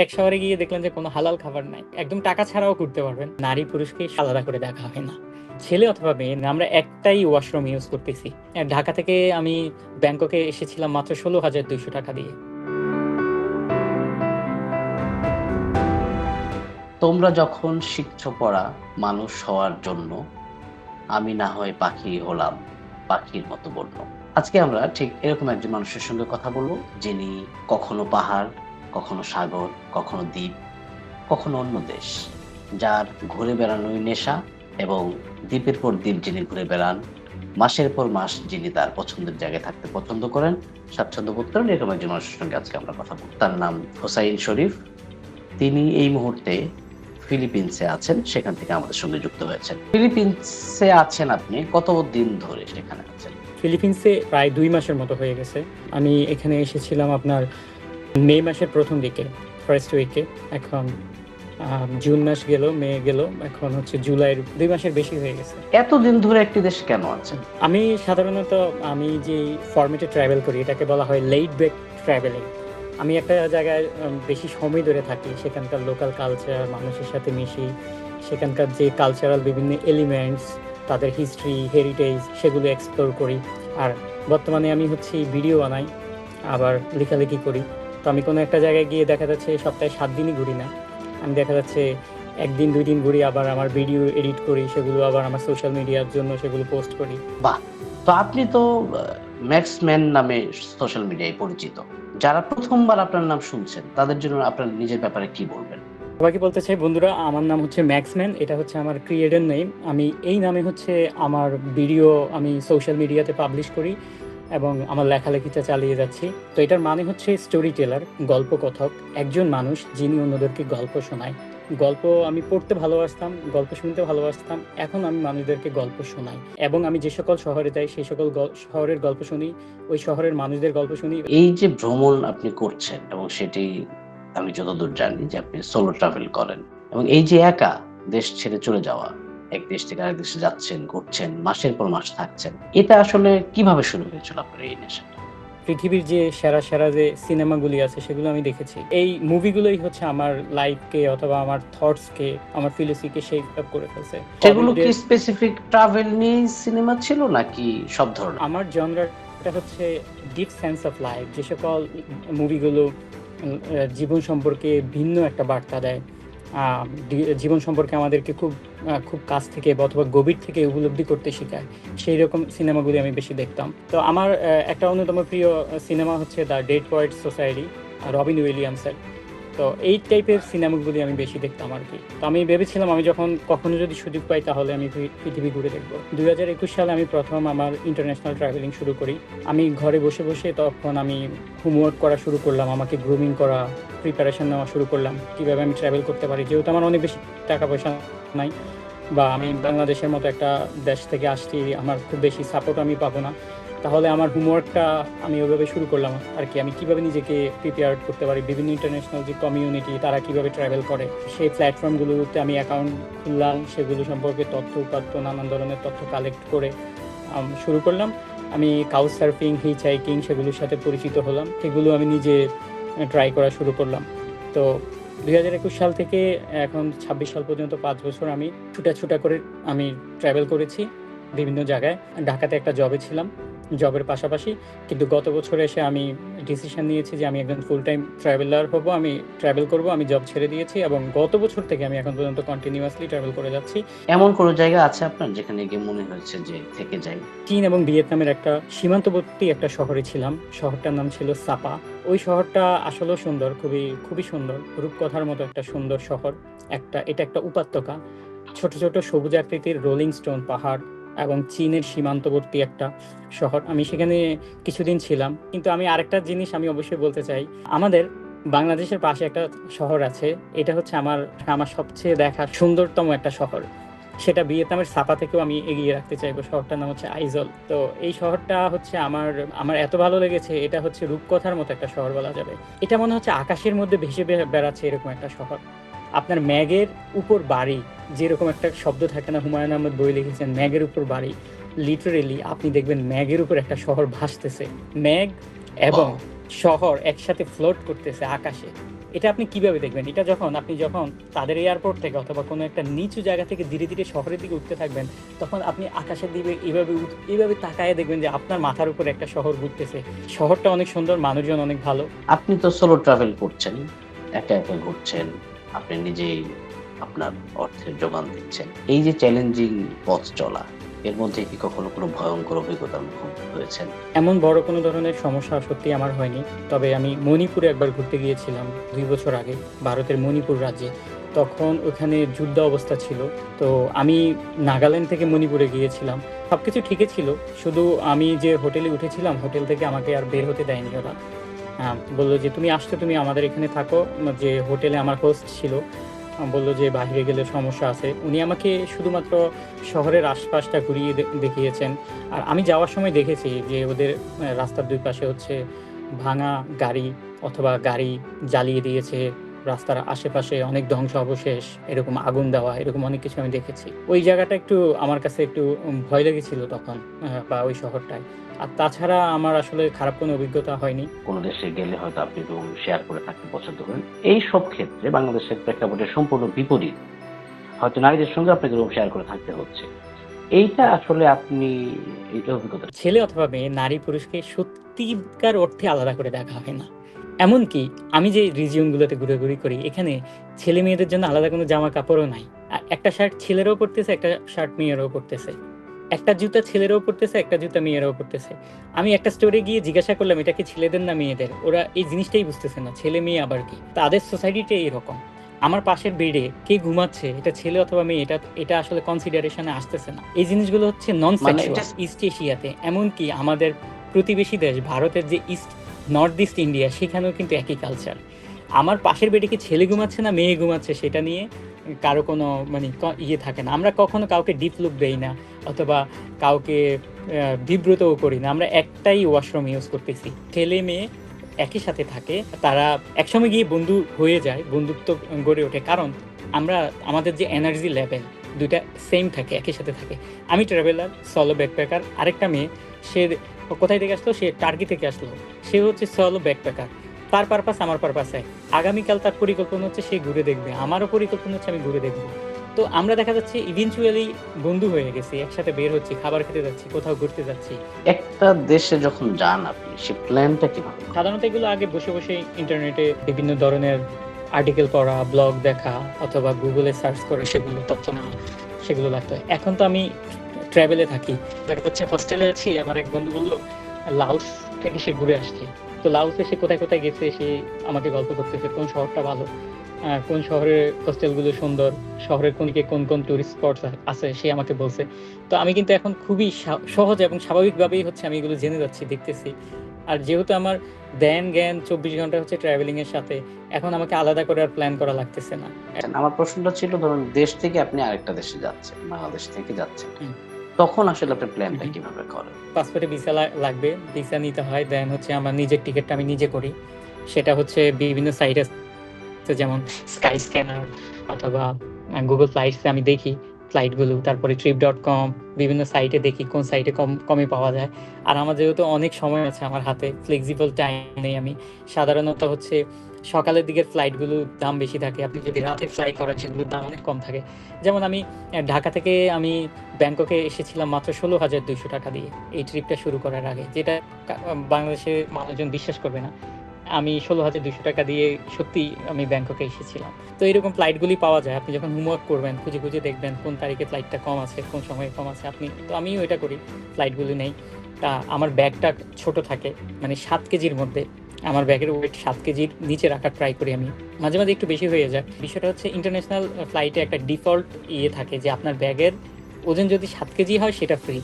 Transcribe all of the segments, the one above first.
এক শহরে গিয়ে দেখলাম যে কোনো হালাল খাবার নাই। একদম টাকা ছাড়াও ঘুরতে পারবেন। নারী পুরুষকে আলাদা করে দেখা হয় না। ছেলে অথবা মেয়ে আমরা একটাই ওয়াশরুম ইউজ করতেছি। ঢাকা থেকে আমি ব্যাংককে এসেছিলাম মাত্র ৳১৬,২০০ দিয়ে। তোমরা যখন শিখছো পড়া মানুষ হওয়ার জন্য, আমি না হয় পাখি হলাম, পাখির মতো বলল। আজকে আমরা ঠিক এরকম একজন মানুষের সঙ্গে কথা বলবো, যিনি কখনো পাহাড়, কখনো সাগর, কখনো দ্বীপ, কখনো অন্য দেশ, যার ঘুরে বেড়ানোই নেশা এবং দ্বীপের পর দ্বীপ যিনি ঘুরে বেড়ান, মাসের পর মাস যিনি তার পছন্দের জায়গায় থাকতে পছন্দ করেন, স্বাচ্ছন্দ্য বোধ করেন, এরকম একজন মানুষের সঙ্গে আজকে আমরা কথা বলবো। তার নাম হোসাইন শরীফ। তিনি এই মুহূর্তে ফিলিপিন্সে আছেন, সেখান থেকে আমাদের সঙ্গে যুক্ত হয়েছেন। ফিলিপিন্সে আছেন আপনি, কত দিন ধরে সেখানে আছেন? ফিলিপিন্সে প্রায় ২ মাসের মতো হয়ে গেছে। আমি এখানে এসেছিলাম আপনার মে মাসের ১ম দিকে, ফার্স্ট উইকে। এখন জুন মাস গেল, মে গেল, এখন হচ্ছে জুলাইয়ের ২ মাসের বেশি হয়ে গেছে। এতদিন ধরে একটি দেশে কেন আছেন? আমি সাধারণত আমি যে ফরম্যাটে ট্রাভেল করি এটাকে বলা হয় লেইড ব্যাক ট্রাভেলিং। আমি একটা জায়গায় বেশি সময় ধরে থাকি, সেখানকার লোকাল কালচার, মানুষের সাথে মিশি, সেখানকার যে কালচারাল বিভিন্ন এলিমেন্টস, তাদের হিস্ট্রি, হেরিটেজ সেগুলো এক্সপ্লোর করি। আর বর্তমানে আমি হচ্ছে ভিডিও বানাই, আবার লেখালেখি করি। তো আমি কোনো একটা জায়গায় গিয়ে দেখা যাচ্ছে সপ্তাহে ৭ দিনই ঘুরি না। আমি দেখা যাচ্ছে ১ দিন ২ দিন ঘুরি, আবার আমার ভিডিও এডিট করি, সেগুলো আবার আমার সোশ্যাল মিডিয়ার জন্য সেগুলো পোস্ট করি। বাহ! তো আপনি তো ম্যাক্সম্যান নামে সোশ্যাল মিডিয়ায় পরিচিত। যারা প্রথমবার আপনার নাম শুনছেন তাদের জন্য আপনার নিজের ব্যাপারে কি বলবেন? সবাইকে বলতে চাই, বন্ধুরা, আমার নাম হচ্ছে ম্যাক্সম্যান। এটা হচ্ছে আমার ক্রিয়েটর নেম। আমি এই নামে হচ্ছে আমার ভিডিও আমি সোশ্যাল মিডিয়াতে পাবলিশ করি এবং আমার লেখালেখিটা চালিয়ে যাচ্ছি। তো এটার মানে হচ্ছে স্টোরি টেলার, গল্পকথক, একজন মানুষ যিনি অন্যদেরকে গল্প শোনায়। গল্প আমি পড়তে ভালোবাসতাম, গল্প শুনতে ভালোবাসতাম। এখন আমি মানুষদেরকে গল্প শোনাই এবং আমি যে সকল শহরে যাই সেই সকল শহরের গল্প শুনি, ওই শহরের মানুষদের গল্প শুনি। এই যে ভ্রমণ আপনি করছেন এবং সেটি আমি যতদূর জানি যে আপনি সোলো ট্রাভেল করেন এবং এই যে একা দেশ ছেড়ে চলে যাওয়া, এক দেশ থেকে আরেক দেশে যাচ্ছেন, ঘুরছেন, মাসের পর মাস থাকছেন। এটা আসলে কিভাবে শুরু হয়েছিল আপনার এই নেশাটা? পৃথিবীর যে সেরা সেরা যে সিনেমাগুলি আছে সেগুলো আমি দেখেছি। এই মুভিগুলোই হচ্ছে আমার লাইফকে অথবা আমার থটসকে, আমার ফিলোসফিকে শেপ আপ করে ফেলছে। সেগুলো কি হলিউডের স্পেসিফিক ট্রাভেল নিয়ে সিনেমা ছিল নাকি সব ধরনের? আমার জনরাটা হচ্ছে ডিপ সেন্স অফ লাইফ। যে সকল মুভিগুলো জীবন সম্পর্কে ভিন্ন একটা বার্তা দেয়, জীবন সম্পর্কে আমাদেরকে খুব খুব কাছ থেকে অথবা গভীর থেকে উপলব্ধি করতে শেখায়, সেই রকম সিনেমাগুলি আমি বেশি দেখতাম। তো আমার একটা অন্যতম প্রিয় সিনেমা হচ্ছে the dead poets society, Robin উইলিয়ামসের। তো এই টাইপের সিনেমাগুলি আমি বেশি দেখতাম আর কি। তো আমি ভেবেছিলাম আমি যখন কখনো যদি সুযোগ পাই তাহলে আমি পৃথিবী ঘুরে দেখব। ২০২১ সালে আমি প্রথম আমার ইন্টারন্যাশনাল ট্রাভেলিং শুরু করি। আমি ঘরে বসে বসে তখন আমি হোমওয়ার্ক করা শুরু করলাম, আমাকে গ্রুমিং করা, প্রিপারেশন নেওয়া শুরু করলাম কিভাবে আমি ট্রাভেল করতে পারি। যেহেতু আমার অনেক বেশি টাকা পয়সা নাই, বা আমি বাংলাদেশের মতো একটা দেশ থেকে আসছি, আমার খুব বেশি সাপোর্ট আমি পাবো না। তাহলে আমার হোমওয়ার্কটা আমি ওইভাবে শুরু করলাম আর কি। আমি কিভাবে নিজেকে প্রিপেয়ার করতে পারি, বিভিন্ন ইন্টারন্যাশনাল যে কমিউনিটি তারা কিভাবে ট্রাভেল করে সেই প্ল্যাটফর্মগুলোতে আমি অ্যাকাউন্ট খুললাম, সেগুলো সম্পর্কে তথ্য উপাত্ত নানান ধরনের তথ্য কালেক্ট করে শুরু করলাম। আমি কাউচ সার্ফিং, হিচ হাইকিং সেগুলোর সাথে পরিচিত হলাম, সেগুলো আমি নিজে ট্রাই করা শুরু করলাম। তো ২০২১ সাল থেকে এখন ২৬ সাল পর্যন্ত ৫ বছর আমি ছুটা করে আমি ট্রাভেল করেছি বিভিন্ন জায়গায়। ঢাকাতে একটা জবে ছিলাম, জবের পাশাপাশি কিন্তু গত বছর এসে আমি ডিসিশন নিয়েছি যে আমি একজন ফুল টাইম ট্রাভেলার হব, আমি ট্রাভেল করব। আমি জব ছেড়ে দিয়েছি এবং গত বছর থেকে আমি এখন পর্যন্ত কন্টিনিউয়াসলি ট্রাভেল করে যাচ্ছি। এমন কোনো জায়গা আছে আপনার যেখানে গিয়ে মনে হয়েছে যে থেকে যাই? চীন এবং ভিয়েতনামের একটা সীমান্তবর্তী একটা শহরে ছিলাম। শহরটার নাম ছিল সাপা। ওই শহরটা আসলেও সুন্দর, খুবই সুন্দর, রূপকথার মতো একটা সুন্দর শহর। এটা একটা উপত্যকা, ছোট ছোট সবুজ আকৃতির রোলিং স্টোন পাহাড় এবং চীনের সীমান্তবর্তী একটা শহর। আমি সেখানে কিছুদিন ছিলাম। কিন্তু আমি আরেকটা জিনিস আমি অবশ্যই বলতে চাই, আমাদের বাংলাদেশের পাশে একটা শহর আছে, এটা হচ্ছে আমার আমার সবচেয়ে দেখা সুন্দরতম একটা শহর। সেটা ভিয়েতনামের সাপা থেকেও আমি এগিয়ে রাখতে চাইবো। শহরটার নাম হচ্ছে আইজল। তো এই শহরটা হচ্ছে আমার আমার এত ভালো লেগেছে, এটা হচ্ছে রূপকথার মতো একটা শহর বলা যাবে। এটা মনে হচ্ছে আকাশের মধ্যে ভেসে বেড়াচ্ছে এরকম একটা শহর। আপনার ম্যাগের উপর বাড়ি, যেরকম একটা শব্দ থাকে না, হুমায়ুন আহমেদ বই লিখেছেন ম্যাগের উপর বাড়ি। লিটারেলি আপনি দেখবেন ম্যাগের উপর একটা শহর ভাসতেছে, ম্যাগ এবং ওয়াও! শহর একসাথে ফ্লোট করতেছে আকাশে। এটা আপনি কিভাবে দেখবেন? এটা যখন তাদের এয়ারপোর্ট থেকে অথবা কোনো একটা নিচু জায়গা থেকে ধীরে, ধীরে শহরের দিকে উঠতে থাকবেন, তখন আপনি আকাশের দিকে এভাবে তাকায়ে দেখবেন যে আপনার মাথার উপরে একটা শহর ঘুরতেছে। শহরটা অনেক সুন্দর, মানুষজন অনেক ভালো। আপনি তো সোলো ট্রাভেল করছেন, একা, একা ঘুরছেন। আপনি নিজেই আপনার অর্থের যোগান দিচ্ছেন। এই যে চ্যালেঞ্জিং পথ চলা, এর মধ্যে কি কখনো কোনো ভয়ংকর অভিজ্ঞতার মুখোমুখি হয়েছেন? এমন বড় কোনো ধরনের সমস্যা সত্যিই আমার হয়নি। তবে আমি মণিপুরে একবার ঘুরতে গিয়েছিলাম ২ বছর আগে, ভারতের মণিপুর রাজ্যে। তখন ওখানে যুদ্ধ অবস্থা ছিল। তো আমি নাগাল্যান্ড থেকে মণিপুরে গিয়েছিলাম। সবকিছু ঠিকই ছিল। শুধু আমি যে হোটেলে উঠেছিলাম, হোটেল থেকে আমাকে আর বের হতে দেয়নি ওরা। বলল যে, "তুমি আসছো, তুমি আমাদের এখানে থাকো।" যে হোটেলে আমার হোস্ট ছিল, বলল যে, "বাহিরে গেলে সমস্যা আছে।" উনি আমাকে শুধুমাত্র শহরের আশপাশটা ঘুরিয়ে দেখিয়েছেন। আর আমি যাওয়ার সময় দেখেছি যে ওদের রাস্তার ২ পাশে হচ্ছে ভাঙা গাড়ি অথবা গাড়ি জ্বালিয়ে দিয়েছে। রাস্তার আশেপাশে অনেক ধ্বংসাবশেষ, এরকম আগুন দেওয়া, এরকম অনেক কিছু আমি দেখেছি। ওই জায়গাটা একটু আমার কাছে একটু ভয় লেগেছিল তখন, বা ওই শহরটায়। আর তাছাড়া আমার আসলে খারাপ কোনো অভিজ্ঞতা হয়নি। কোনো দেশে গেলে হয়তো আপনি রুম শেয়ার করে থাকতে পছন্দ করেন। এই সব ক্ষেত্রে বাংলাদেশের প্রেক্ষাপটে সম্পূর্ণ বিপরীত। হয়তো নারীদের সঙ্গে আপনাকে রুম শেয়ার করে থাকতে হচ্ছে। এইটা আসলে আপনি এই অভিজ্ঞতা ছেলে অথবা মেয়ে, নারী-পুরুষকে সত্যিকার অর্থে আলাদা করে দেখা হয় না। এমনকি আমি যে রিজিয়ন গুলোতে ঘোরাঘুরি করি, এখানে ছেলে-মেয়েদের জন্য আলাদা কোনো জামা-কাপড়ও নাই। একটা শার্ট ছেলেরাও পড়তেছে, একটা শার্ট মেয়েরাও পড়তেছে। একটা জুতা ছেলেরাও পড়তেছে, একটা জুতা মেয়েরাও পড়তেছে। আমি একটা স্টোরে গিয়ে জিজ্ঞাসা করলাম, "এটা কি ছেলেদের না মেয়েদের?" ওরা এই জিনিসটাই বুঝতেছে না। ছেলে-মেয়ে আবার কি? তাদের সোসাইটিটাই এরকম। আমার পাশের বেডে কে ঘুমাচ্ছে, এটা ছেলে অথবা মেয়ে, এটা আসলে কনসিডারেশন এ আসতেছে না। এই জিনিসগুলো হচ্ছে নন মানে সেক্সুয়াল এটা ইস্ট এশিয়াতে। এমনকি আমাদের প্রতিবেশী দেশ ভারতের যে নর্থ ইস্ট ইন্ডিয়া, সেখানেও কিন্তু একই কালচার। আমার পাশের বেডে কি ছেলে ঘুমাচ্ছে না মেয়ে ঘুমাচ্ছে, সেটা নিয়ে কারো কোনো মানে ইয়ে থাকে না। আমরা কখনো কাউকে ডিপ লুক দেই না অথবা কাউকে বিব্রতও করি না। আমরা একটাই ওয়াশরুম ইউজ করতেছি। ছেলে-মেয়ে একই সাথে থাকে। তারা একসময় গিয়ে বন্ধু হয়ে যায়, বন্ধুত্ব গড়ে ওঠে। কারণ আমাদের যে এনার্জি লেভেল ২ টা সেম থাকে, একই সাথে থাকে। আমি ট্রাভেলার, সোলো ব্যাকপ্যাকার। আরেকটা মেয়ে, সে কোথায় থেকে আসলো? সে টার্কি থেকে আসলো। সে হচ্ছে সোলো ব্যাকপ্যাকার। তার পারপাস আমার পারপাস এক। আগামীকাল তার পরিকল্পনা হচ্ছে সে ঘুরে দেখবে। আমারও পরিকল্পনা হচ্ছে আমি ঘুরে দেখব। তো আমরা দেখা যাচ্ছে ইভেনচুয়ালি বন্ধু হয়ে গেছি। একসাথে বের হচ্ছি, খাবার খেতে যাচ্ছি, কোথাও ঘুরতে যাচ্ছি। একটা দেশে যখন যান আপনি, সে প্ল্যানটা কিভাবে করেন? সাধারণত এগুলো আগে বসে, বসে ইন্টারনেটে বিভিন্ন ধরনের আর্টিকেল পড়া, ব্লগ দেখা অথবা Google এ সার্চ করে সেগুলো তথ্য নেওয়া, সেগুলো লাগতো। এখন তো আমি ট্রাভেলে থাকি। দেখা যাচ্ছে হোস্টেলে আছি, আমার এক বন্ধু বলল লাওস থেকে সে ঘুরে আসছে। তো লাওসে সে কোথায়, কোথায় গেছে সে আমাকে গল্প করতেছে। কোন শহরটা ভালো, কোন শহরের হোস্টেলগুলো সুন্দর, শহরের কোন দিকে কোন টুরিস্ট স্পটস আছে সে আমাকে বলছে। তো আমি কিন্তু এখন খুবই সহজ এবং স্বাভাবিকভাবেই হচ্ছে আমি এগুলো জেনে যাচ্ছি, দেখতেছি। আর যেহেতু আমার জ্ঞান ২৪ ঘন্টা হচ্ছে ট্রাভেলিং এর সাথে, এখন আমাকে আলাদা করে আর প্ল্যান করা লাগতেছে না। আমার প্রশ্নটা ছিল ধরুন দেশ থেকে আপনি আরেকটা দেশে যাচ্ছেন, বাংলাদেশ থেকে যাচ্ছেন। হুম, তখন আসলে আপনি প্ল্যানটা হুম। কিভাবে করেন? পাসপোর্টে ভিসা লাগবে। ভিসা নিতে হয়। দেন হচ্ছে আমার নিজের টিকেটটা আমি নিজে করি। সেটা হচ্ছে বিভিন্ন সাইট আছে, যেমন Skyscanner অথবা Google Flights এ আমি দেখি ফ্লাইটগুলো। তারপরে trip.com বিভিন্ন সাইটে দেখি কোন সাইটে কমে পাওয়া যায়। আর আমার যেহেতু অনেক সময় আছে আমার হাতে, ফ্লেক্সিবল টাইম নেই আমি। সাধারণত হচ্ছে সকালের দিকের ফ্লাইটগুলোর দাম বেশি থাকে। আপনি যদি রাতে ফ্লাই করেন সেগুলোর দাম অনেক কম থাকে। যেমন আমি ঢাকা থেকে আমি ব্যাংককে এসেছিলাম মাত্র ৳১৬,২০০ দিয়ে এই ট্রিপটা শুরু করার আগে। যেটা বাংলাদেশের মানুষজন বিশ্বাস করবে না। আমি ৳১৬,২০০ দিয়ে সত্যিই আমি ব্যাংককে এসেছিলাম। তো এরকম ফ্লাইটগুলি পাওয়া যায়। আপনি যখন হোমওয়ার্ক করবেন, খুঁজে, খুঁজে দেখবেন কোন তারিখে ফ্লাইটটা কম আছে, কোন সময়ে কম আছে। তো আমিও এটা করি, ফ্লাইটগুলি নেই। আমার ব্যাগটা ছোট থাকে, মানে ৭ কেজির মধ্যে। আমার ব্যাগের ওয়েট ৭ কেজির নিচে রাখার ট্রাই করি আমি। মাঝে, মাঝে একটু বেশি হয়ে যায়। বিষয়টা হচ্ছে ইন্টারন্যাশনাল ফ্লাইটে একটা ডিফল্ট থাকে যে আপনার ব্যাগের ওজন যদি ৭ কেজি হয় সেটা ফ্রি।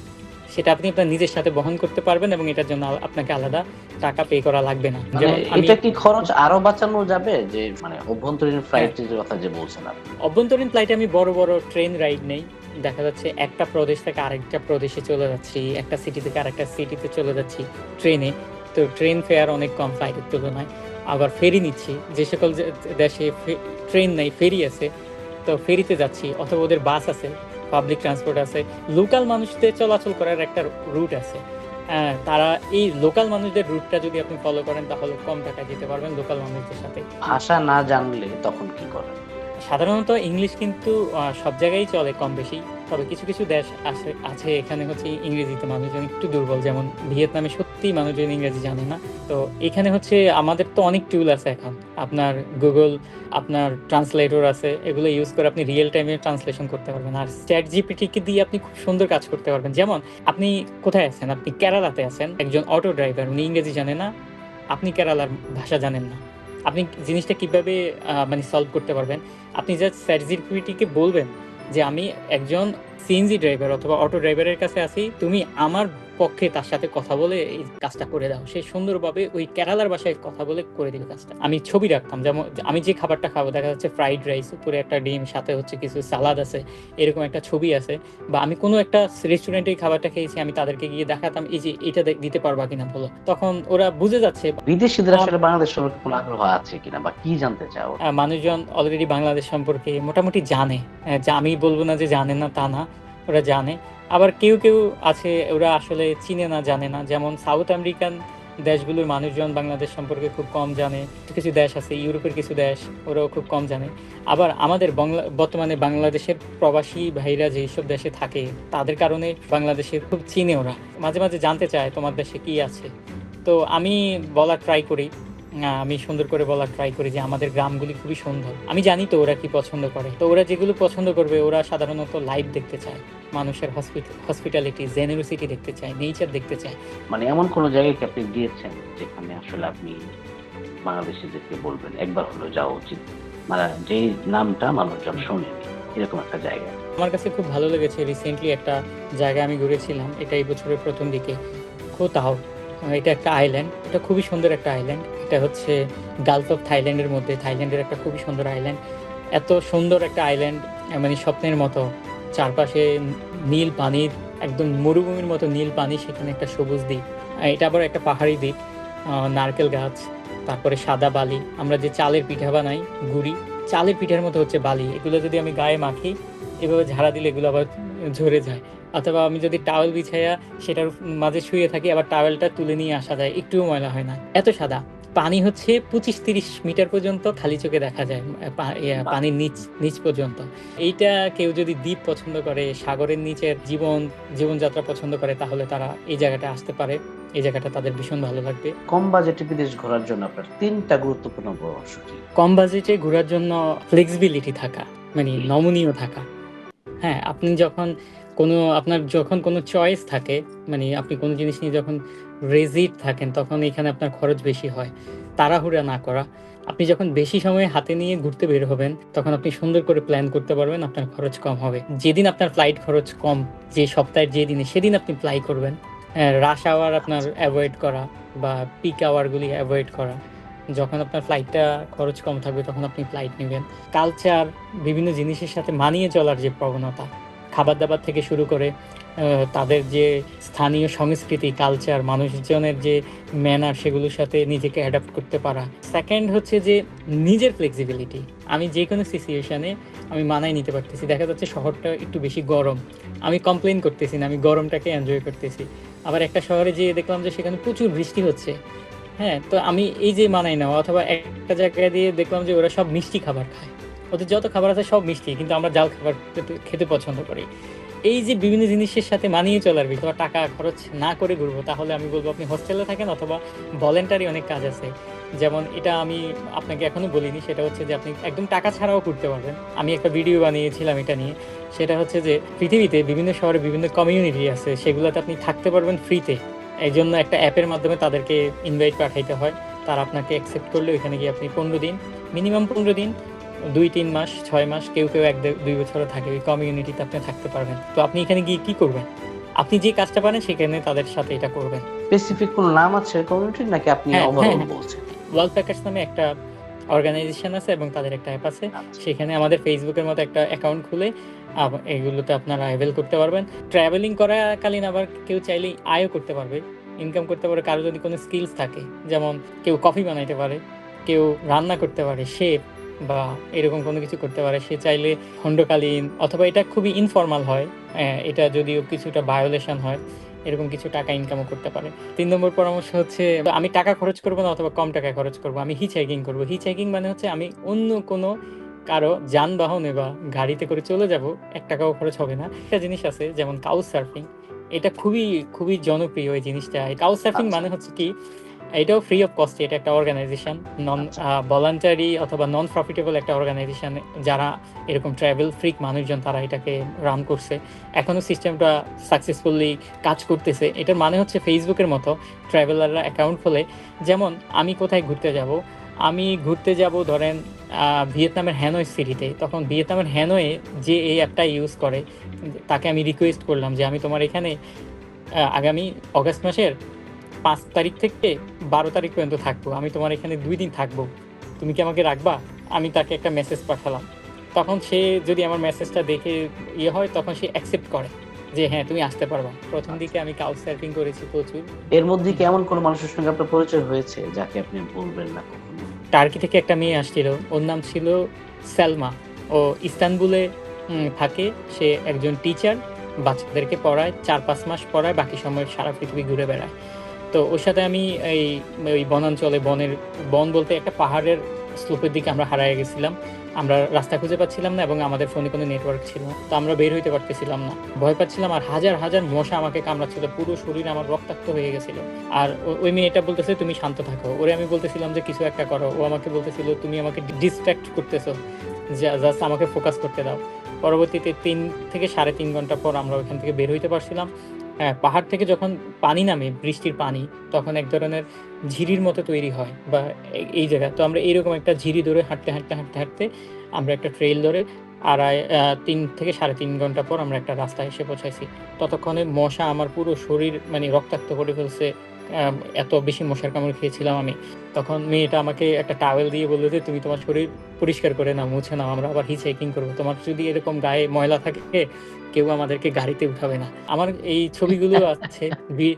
সেটা আপনি আপনার নিজের সাথে বহন করতে পারবেন এবং এটার জন্য আপনাকে আলাদা টাকা পে করা লাগবে না। মানে যেমন আমি এটা কি খরচ আরো বাঁচানো যাবে? যে মানে অভ্যন্তরীণ ফ্লাইটের কথা যে বলছেন আপনি। অভ্যন্তরীণ ফ্লাইটে আমি বড়, বড় ট্রেন রাইড নেই। দেখা যাচ্ছে একটা প্রদেশ থেকে আরেকটা প্রদেশে চলে যাচ্ছি, একটা সিটি থেকে আরেকটা সিটিতে চলে যাচ্ছি ট্রেনে। তো ট্রেন ফেয়ার অনেক কম ফ্লাইটের তুলনায়। আবার ফেরি নিচ্ছি। যে সকল দেশে ট্রেন নেই, ফেরি আছে। তো ফেরিতে যাচ্ছি অথবা ওদের বাস আছে, পাবলিক ট্রান্সপোর্ট আছে। লোকাল মানুষদের চলাচল করার একটা রুট আছে। তারা এই লোকাল মানুষদের রুটটা যদি আপনি ফলো করেন তাহলে কম টাকায় যেতে পারবেন লোকাল মানুষদের সাথে। ভাষা না জানলে তখন কি করেন? সাধারণত ইংলিশ কিন্তু সব জায়গায় চলে কম বেশি। তবে কিছু, কিছু দেশ আছে এখানে হচ্ছে ইংরেজিতে মানুষজন একটু দুর্বল। যেমন ভিয়েতনামে সত্যিই মানুষজন ইংরেজি জানে না। তো এখানে হচ্ছে আমাদের তো অনেক টুল আছে এখন। আপনার Google, আপনার ট্রান্সলেটর আছে। এগুলো ইউজ করে আপনি রিয়েল টাইমে ট্রান্সলেশন করতে পারবেন। আর ChatGPT কে দিয়ে আপনি খুব সুন্দর কাজ করতে পারবেন। যেমন আপনি কোথায় আছেন? আপনি কেরালাতে আছেন। একজন অটো ড্রাইভার, উনি ইংরেজি জানে না, আপনি কেরালার ভাষা জানেন না। আপনি জিনিসটা কিভাবে মানে সলভ করতে পারবেন? আপনি জাস্ট ChatGPT কে বলবেন যে, "আমি একজন সিএনজি ড্রাইভার অথবা অটো ড্রাইভারের কাছে আছি। তুমি আমার পক্ষে তার সাথে কথা বলে এই কাজটা করে দাও।" সে সুন্দরভাবে ওই কেরালার ভাষায় কথা বলে করে দিবে কাজটা। আমি ছবি রাখতাম। যেমন আমি যে খাবারটা খাবো, দেখা যাচ্ছে ফ্রাইড রাইস, উপরে একটা ডিম, সাথে হচ্ছে কিছু সালাদ আছে। এরকম একটা ছবি আছে। বা আমি কোনো একটা রেস্টুরেন্টে এই খাবারটা খেয়েছি, আমি তাদেরকে গিয়ে দেখাতাম, "এই যে এটা দিতে পারবা কিনা বলো?" তখন ওরা বুঝে যাচ্ছে বিদেশিদের আম আসলে বাংলাদেশ সম্পর্কে কোনো আগ্রহ আছে কিনা বা কি জানতে চায় ওরা? মানুষজন অলরেডি বাংলাদেশ সম্পর্কে মোটামুটি জানে। যা আমি বলব না যে জানে না তা না। ওরা জানে। আবার কেউ, কেউ আছে ওরা আসলে চিনে না, জানে না। যেমন সাউথ আমেরিকান দেশগুলোর মানুষজন বাংলাদেশ সম্পর্কে খুব কম জানে। কিছু, কিছু দেশ আছে, ইউরোপের কিছু দেশ, ওরাও খুব কম জানে। আবার আমাদের বর্তমানে বাংলাদেশের প্রবাসী ভাইরা যেইসব দেশে থাকে, তাদের কারণে বাংলাদেশে খুব চিনে ওরা। মাঝে, মাঝে জানতে চায় তোমার দেশে কি আছে? তো আমি বলার ট্রাই করি। আমি সুন্দর করে বলার ট্রাই করি যে আমাদের গ্রামগুলি খুবই সুন্দর। আমি জানি তো ওরা কি পছন্দ করে। তো ওরা যেগুলো পছন্দ করবে ওরা সাধারণত লাইভ দেখতে চায়। মানুষের হসপিটালিটি, জেনারোসিটি দেখতে চায়, নেচার দেখতে চায়। মানে এমন কোনো জায়গায় কি আপনি গিয়েছেন যেখানে আসলে আপনি বাংলাদেশীদেরকে বলবেন একবার হলেও যাওয়া উচিত? মানে যেই নামটা মানুষজন শোনেনি, এরকম একটা জায়গা। আমার কাছে খুব ভালো লেগেছে রিসেন্টলি একটা জায়গায় আমি ঘুরেছিলাম। এটা এই বছরের ১ম দিকে। খো তাও। এটা একটা আইল্যান্ড। এটা খুবই সুন্দর একটা আইল্যান্ড। এটা হচ্ছে গালফ অফ থাইল্যান্ডের মধ্যে। থাইল্যান্ডের একটা খুবই সুন্দর আইল্যান্ড। এত সুন্দর একটা আইল্যান্ড মানে স্বপ্নের মতো। চারপাশে নীল পানির একদম মরুভূমির মতো নীল পানি, সেখানে একটা সবুজ দ্বীপ। এটা আবার একটা পাহাড়ি দ্বীপ। নারকেল গাছ, তারপরে সাদা বালি। আমরা যে চালের পিঠা বানাই, গুড়ি, চালের পিঠার মতো হচ্ছে বালি। এগুলো যদি আমি গায়ে মাখি, এভাবে ঝাড়া দিলে এগুলো আবার ঝরে যায়। অথবা আমি যদি টাওয়েল বিছাইয়া সেটার মাঝে শুয়ে থাকি, আবার টাওয়েলটা তুলে নিয়ে আসা যায়, একটুও ময়লা হয় না। এত সাদা। পানি হচ্ছে ২৫-৩০ মিটার পর্যন্ত খালি চোখে দেখা যায়। বাহ! পানির নিচ পর্যন্ত। এইটা কেউ যদি দ্বীপ পছন্দ করে, সাগরের নিচের জীবনযাত্রা পছন্দ করে, তাহলে তারা এই জায়গাটায় আসতে পারে। এই জায়গাটা তাদের ভীষণ ভালো লাগবে। কম বাজেটে বিদেশ ঘোরার জন্য আপনার ৩ টা গুরুত্বপূর্ণ পরামর্শ কি? কম বাজেটে ঘোরার জন্য ফ্লেক্সিবিলিটি থাকা, মানে জি। নমনীয় থাকা। হ্যাঁ, আপনি আপনার যখন কোনো চয়েস থাকে, মানে আপনি কোনো জিনিস নিয়ে যখন রেজিড থাকেন, তখন এখানে আপনার খরচ বেশি হয়। তাড়াহুড়া না করা। আপনি যখন বেশি সময় হাতে নিয়ে ঘুরতে বের হবেন, তখন আপনি সুন্দর করে প্ল্যান করতে পারবেন, আপনার খরচ কম হবে। যেদিন আপনার ফ্লাইট খরচ কম, যে সপ্তাহের যে দিনে, সেদিন আপনি ফ্লাই করবেন। রাশ আওয়ার আপনার আচ্ছা। এভয়েড করা বা পিক আওয়ার গুলি এভয়েড করা। যখন আপনার ফ্লাইটটা খরচ কম থাকবে, তখন আপনি ফ্লাইট নিবেন। কালচার, বিভিন্ন জিনিসের সাথে মানিয়ে চলার যে প্রবণতা, খাবার-দাবার থেকে শুরু করে তাদের যে স্থানীয় সংস্কৃতি, কালচার, মানুষজনের যে ম্যানার, সেগুলোর সাথে নিজেকে অ্যাডাপ্ট করতে পারা। 2nd হচ্ছে যে নিজের ফ্লেক্সিবিলিটি। আমি যেকোনো সিচুয়েশনে আমি মানায় নিতে পারতেছি। দেখা যাচ্ছে শহরটা একটু বেশি গরম। আমি কমপ্লেইন করতেছি না, আমি গরমটাকে এনজয় করতেছি। আবার একটা শহরে যেয়ে দেখলাম যে সেখানে প্রচুর বৃষ্টি হচ্ছে। হ্যাঁ? তো আমি এই যে মানায় নেওয়া, অথবা একটা জায়গায় দিয়ে দেখলাম যে ওরা সব মিষ্টি খাবার খায়। ওদের যত খাবার আছে সব মিষ্টি, কিন্তু আমরা জাল খাবার খেতে পছন্দ করি। এই যে বিভিন্ন জিনিসের সাথে মানিয়ে চলার বিষয়, অথবা টাকা খরচ না করে ঘুরবো, তাহলে আমি বলব আপনি হোস্টেলে থাকেন, অথবা ভলান্টারি অনেক কাজ আছে। যেমন এটা আমি আপনাকে এখনো বলিনি, সেটা হচ্ছে যে আপনি একদম টাকা ছাড়াও ঘুরতে পারবেন। আমি একটা ভিডিও বানিয়েছিলাম এটা নিয়ে। সেটা হচ্ছে যে পৃথিবীতে বিভিন্ন শহরে বিভিন্ন কমিউনিটি আছে, সেগুলোতে আপনি থাকতে পারবেন ফ্রিতে। এইজন্য একটা অ্যাপের মাধ্যমে তাদেরকে ইনভাইট পাঠাইতে হয়। তারা আপনাকে অ্যাকসেপ্ট করলে ওইখানে গিয়ে আপনি ১৫ দিন, মিনিমাম ১৫ দিন, ২-৩ মাস, ৬ মাস, কেউ, কেউ ১-২ বছরও থাকে। ওই কমিউনিটিতে আপনি থাকতে পারবেন। তো আপনি এখানে গিয়ে কি করবেন? আপনি যে কাজটা পারেন সেখানে তাদের সাথে এটা করবেন। স্পেসিফিক কোনো নাম আছে কমিউনিটির নাকি আপনি হ্যাঁ, হ্যাঁ, ওভারঅল হ্যাঁ। বলছেন? ওয়ার্ল্ড প্যাকার্স নামে একটা অর্গানাইজেশন আছে এবং তাদের একটা অ্যাপ আছে। আচ্ছা। সেখানে আমাদের Facebook এর মতো একটা অ্যাকাউন্ট খুলে এগুলোতে আপনারা অ্যাভেল করতে পারবেন। ট্রাভেলিং করাকালীন আবার কেউ চাইলেই আয়ও করতে পারবে, ইনকাম করতে পারে। কারো যদি কোনো স্কিলস থাকে, যেমন কেউ কফি বানাইতে পারে, কেউ রান্না করতে পারে, শেফ বা এরকম কোনো কিছু করতে পারে। সে চাইলে খণ্ডকালীন, অথবা এটা খুবই ইনফর্মাল হয়। এটা যদিও কিছুটা ভায়োলেশন হয়। এরকম কিছু টাকা ইনকামও করতে পারে। ৩ নম্বর পরামর্শ হচ্ছে আমি টাকা খরচ করব না অথবা কম টাকায় খরচ করব। আমি হিচ হাইকিং করব। হিচ হাইকিং মানে হচ্ছে আমি অন্য কোনো কারো যানবাহনে বা গাড়িতে করে চলে যাব, ৳১ ও খরচ হবে না। একটা জিনিস আছে যেমন কাউচ সার্ফিং। এটা খুবই, খুবই জনপ্রিয় এই জিনিসটা। এই কাউচ সার্ফিং আচ্ছা, মানে হচ্ছে কি, এটাও ফ্রি অফ কস্ট। এটা একটা অর্গানাইজেশন, নন আচ্ছা। ভলান্টারি অথবা নন প্রফিটেবল একটা অর্গানাইজেশন, যারা এরকম ট্রাভেল ফ্রিক মানুষজন তারা এটাকে রান করছে। এখনো সিস্টেমটা সাকসেসফুলি কাজ করতেছে। এটার মানে হচ্ছে ফেসবুকের মতো ট্রাভেলাররা অ্যাকাউন্ট খোলে। যেমন আমি কোথায় ঘুরতে যাব, আমি ঘুরতে যাব ধরেন ভিয়েতনামের হ্যানয় সিটিতে। তখন ভিয়েতনামের হ্যানয়ে যে এই অ্যাপটা ইউজ করে তাকে আমি রিকোয়েস্ট করলাম যে আমি তোমার এখানে আগামী অগাস্ট মাসের ৫ তারিখ থেকে ১২ তারিখ পর্যন্ত থাকবো। আমি তোমার এখানে ২ দিন থাকবো। তুমি কি আমাকে রাখবা? আমি তাকে একটা মেসেজ পাঠালাম। তখন সে যদি আমার মেসেজটা দেখে হয়, তখন সে অ্যাকসেপ্ট করে যে হ্যাঁ, তুমি আসতে পারবা। ১ম দিকে আমি কাউচ সার্ফিং করেছি প্রচুর। এর মধ্যে কি হুম। এমন কোনো মানুষের সঙ্গে আপনার পরিচয় হয়েছে যাকে আপনি ভুলবেন না কখনো? টার্কি থেকে একটা মেয়ে আসছিল। ওর নাম ছিল সেলমা। ও ইস্তানবুলে থাকে। সে একজন টিচার। বাচ্চাদেরকে পড়ায়। ৪-৫ মাস পড়ায়, বাকি সময় সারা পৃথিবী ঘুরে বেড়ায়। তো ওর সাথে আমি এই ওই বনাঞ্চলে বন বলতে একটা পাহাড়ের স্লোপের দিকে আমরা হারায় গেছিলাম। আমরা রাস্তা খুঁজে পাচ্ছিলাম না এবং আমাদের ফোনে কোনো নেটওয়ার্ক ছিল না। তো আমরা বের হইতে পারতেছিলাম না। ভয় পাচ্ছিলাম আর হাজার, হাজার মশা আমাকে কামড়াচ্ছিল। পুরো শরীর আমার রক্তাক্ত হয়ে গেছিল। আর ওই মেয়েটা বলতেছে, "তুমি শান্ত থাকো।" ওরে আমি বলতেছিলাম যে, "কিছু একটা করো।" ও আমাকে বলতেছিল, "তুমি আমাকে ডিস্ট্রাক্ট করতেছো। জাস্ট আমাকে ফোকাস করতে দাও।" পরবর্তীতে ৩ থেকে ৩.৫ ঘন্টা পর আমরা ওখান থেকে বের হইতে পারছিলাম। হ্যাঁ, পাহাড় থেকে যখন পানি নামে, বৃষ্টির পানি, তখন এক ধরনের ঝিরির মতো তৈরি হয় বা এই জায়গায়। তো আমরা এইরকম একটা ঝিরি ধরে হাঁটতে আমরা একটা ট্রেইল ধরে ৩ থেকে ৩.৫ ঘন্টা পর আমরা একটা রাস্তায় এসে পৌঁছাইছি। ততক্ষণে মশা আমার পুরো শরীর মানে রক্তাক্ত করে ফেলছে। এত বেশি মশার কামড় খেয়েছিলাম আমি। তখন মেয়েটা আমাকে একটা টাওয়েল দিয়ে বলল যে, "তুমি তোমার শরীর পরিষ্কার করে নাও, মুছে নাও। আমরা আবার হিচ হাইকিং করব। তোমার যদি এরকম গায়ে ময়লা থাকে, কেউ আমাদেরকে গাড়িতে উঠাবে না।" আমার এই ছবিগুলো আছে, ভি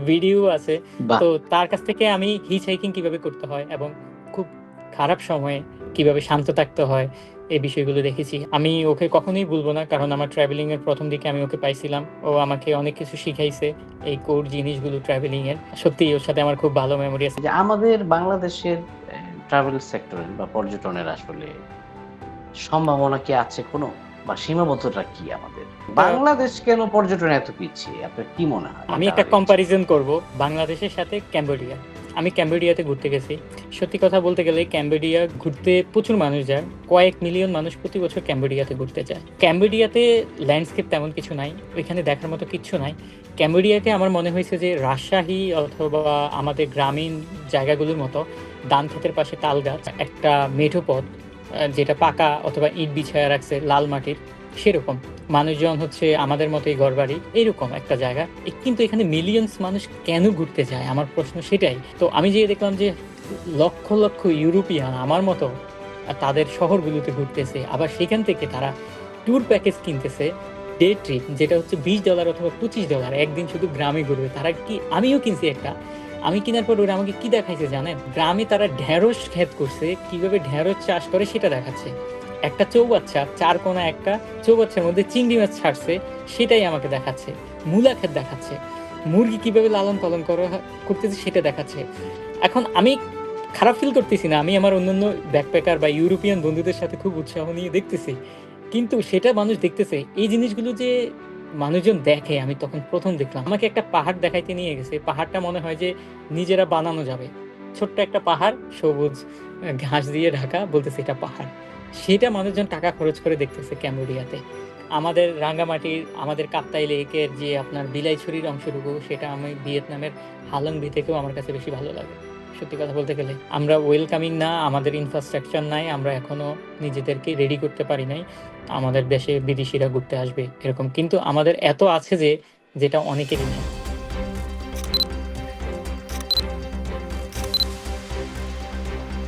ভিডিও আছে। বাহ! তো তার কাছ থেকে আমি হিচ হাইকিং কিভাবে করতে হয় এবং খুব খারাপ সময়ে কিভাবে শান্ত থাকতে হয়, এই বিষয়গুলো দেখেছি। আমি ওকে কখনোই ভুলব না। কারণ আমার ট্রাভেলিং এর ১ম দিকে আমি ওকে পাইছিলাম। ও আমাকে অনেক কিছু শিখাইছে এই কোর জিনিসগুলো ট্রাভেলিং এর। সত্যিই ওর সাথে আমার খুব ভালো মেমোরি আছে। যে আমাদের বাংলাদেশের ট্রাভেল সেক্টরের বা পর্যটনের আসলে সম্ভাবনা কি আছে কোনো? বা সীমাবদ্ধতা কি আমাদের? আ বাংলাদেশ কেন পর্যটনে এত পিছিয়ে? আপনার কি মনে হয়? আমার আমি একটা জানার ইচ্ছা। কম্পারিজন করব বাংলাদেশের সাথে ক্যাম্বোডিয়া। আমি ক্যাম্বোডিয়াতে ঘুরতে গেছি। সত্যি কথা বলতে গেলে ক্যাম্বোডিয়া ঘুরতে প্রচুর মানুষ যায়। কয়েক মিলিয়ন মানুষ প্রতি বছর ক্যাম্বোডিয়াতে ঘুরতে যায়। ক্যাম্বোডিয়াতে ল্যান্ডস্কেপ তেমন কিছু নাই। ওইখানে দেখার মতো কিচ্ছু নাই। ক্যাম্বোডিয়াকে আমার মনে হয়েছে যে রাজশাহী অথবা আমাদের গ্রামীণ জায়গাগুলোর মতো ধান ক্ষেতের পাশে তাল গাছ, একটা মেঠো পথ যেটা পাকা অথবা ইট বিছায়া রাখছে লাল মাটির, সেরকম। মানুষজন হচ্ছে আমাদের মতোই ঘরবাড়ি, এরকম একটা জায়গা। কিন্তু এখানে মিলিয়নস মানুষ কেন ঘুরতে যায়? আমার প্রশ্ন সেটাই। তো আমি যেয়ে দেখলাম যে লক্ষ, লক্ষ ইউরোপিয়ান আমার মতো তাদের শহরগুলোতে ঘুরতেছে। আবার সেখান থেকে তারা ট্যুর প্যাকেজ কিনতেছে, ডে ট্রিপ, যেটা হচ্ছে $20 অথবা $25, একদিন শুধু গ্রামে ঘুরবে। তারা কি, আমিও কিনছি একটা। আমি কিনার পর ওরা আমাকে কি দেখাইছে জানেন? গ্রামে তারা ঢেঁড়স ক্ষেত করছে, কিভাবে ঢেঁড়স চাষ করে সেটা দেখাচ্ছে। একটা চৌবাচ্চা, ৪ কোণা একটা চৌবাচ্চার মধ্যে চিংড়ি মাছ ছাড়ছে, সেটাই আমাকে দেখাচ্ছে। মূলা ক্ষেত দেখাচ্ছে। মুরগি কিভাবে লালন-পালন করতেছে সেটা দেখাচ্ছে। এখন আমি খারাপ ফিল করতেছি না। আমি আমার অন্যান্য ব্যাকপ্যাকার বা ইউরোপিয়ান বন্ধুদের সাথে খুব উৎসাহ নিয়ে দেখতেছি। কিন্তু সেটা মানুষ দেখতেছে। এই জিনিসগুলো যে মানুষজন দেখে, আমি তখন ১ম দেখলাম। আমাকে একটা পাহাড় দেখাইতে নিয়ে গেছে। পাহাড়টা মনে হয় যে নিজেরা বানানো যাবে। ছোট্ট একটা পাহাড়, সবুজ ঘাস দিয়ে ঢাকা, বলতেছে এটা পাহাড়। সেটা মানুষজন টাকা খরচ করে দেখতেছে ক্যাম্বোডিয়াতে। আমাদের রাঙ্গামাটির, আমাদের কাপ্তাই লেকের যে আপনার বিলাইছড়ির অংশটুকু, সেটা আমি ভিয়েতনামের হালংবি থেকেও আমার কাছে বেশি ভালো লাগে। সত্যি কথা বলতে গেলে। আমরা ওয়েলকামিং না, আমাদের ইনফ্রাস্ট্রাকচার নাই, আমরা এখনো নিজেদেরকে রেডি করতে পারি নাই। আমাদের দেশে বিদেশিরা ঘুরতে আসবে এরকম। কিন্তু আমাদের এত আছে যে, যেটা অনেকেরই নেই।